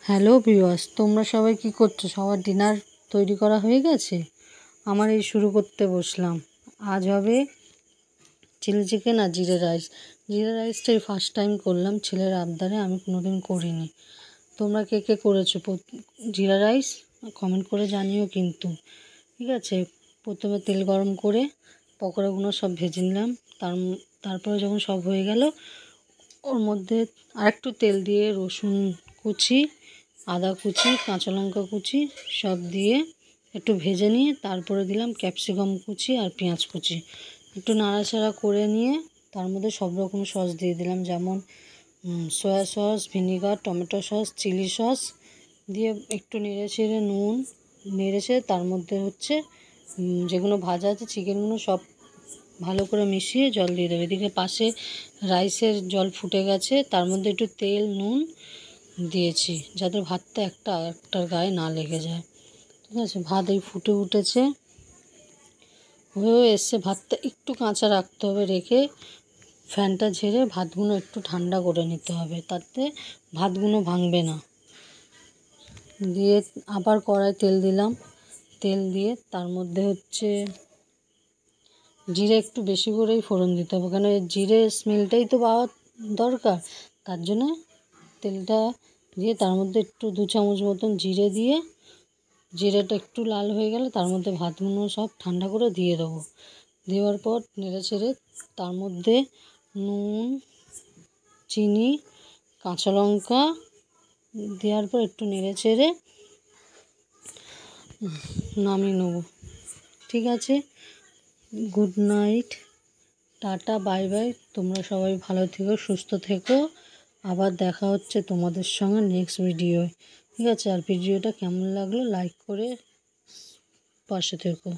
Hello viewers, তোমরা সবাই কি করছো? সবার ডিনার তৈরি করা হয়ে গেছে? আমার এই শুরু করতে বসলাম। আজ হবে চিলি চিকেন আর জিরে রাইস। জিরে রাইসটাই ফার্স্ট টাইম করলাম ছেলের আবদারে, আমি কোনোদিন করিনি। তোমরা কে কে করেছো জিরা রাইস? কমেন্ট করে জানিও কিন্তু। ঠিক আছে, প্রথমে তেল গরম করে পকোড়াগুলো সব ভেজে নিলাম। তারপরে যখন সব হয়ে গেল, ওর মধ্যে আরেকটু তেল দিয়ে রসুন কুচি, আদা কুচি, কাঁচা লঙ্কা কুচি সব দিয়ে একটু ভেজে নিয়ে তারপরে দিলাম ক্যাপসিকাম কুচি আর পেঁয়াজ কুচি। একটু নাড়াচাড়া করে নিয়ে তার মধ্যে সব রকম সস দিয়ে দিলাম, যেমন soy sauce, vinegar, tomato sauce, chilli sauce দিয়ে একটু নেড়েচেড়ে নুন নেড়েচেড়ে তার মধ্যে যেগুলো ভাজা আছে চিকেনগুলো সব ভালো করে মিশিয়ে জল দিয়ে দেবে। এদিকে পাশে রাইসের জল ফুটে গেছে, তার মধ্যে একটু তেল নুন দিয়েছি যাতে ভাতটা একটার গায়ে না লেগে যায়। ঠিক আছে, ভাত এই ফুটে উঠেছে, হয়েও এসছে। ভাতটা একটু কাঁচা রাখতে হবে, রেখে ফ্যানটা ঝেড়ে ভাতগুলো একটু ঠান্ডা করে নিতে হবে, তাতে ভাতগুলো ভাঙবে না। দিয়ে আবার কড়াই তেল দিলাম, তেল দিয়ে তার মধ্যে জিরে একটু বেশি করেই ফোড়ন দিতে হবে, কারণ জিরে স্মেলটাই তো পাওয়া দরকার। তার জন্য তেলটা দিয়ে তার মধ্যে একটু 2 চামচ মতন জিরে দিয়ে, জিরেটা একটু লাল হয়ে গেলে তার মধ্যে ভাতগুলো সব ঠান্ডা করে দিয়ে দেবো। দেওয়ার পর নেড়েচেড়ে তার মধ্যে নুন, চিনি, কাঁচা লঙ্কা দেওয়ার পর একটু নেড়েচেড়ে নামিয়ে নেবো। ঠিক আছে, good night, tata, bye bye. তোমরা সবাই ভালো থেকো, সুস্থ থেকো। আবার দেখা হচ্ছে তোমাদের সঙ্গে নেক্সট ভিডিওয়। ঠিক আছে, আর ভিডিওটা কেমন লাগলো লাইক করে পাশে থেকো।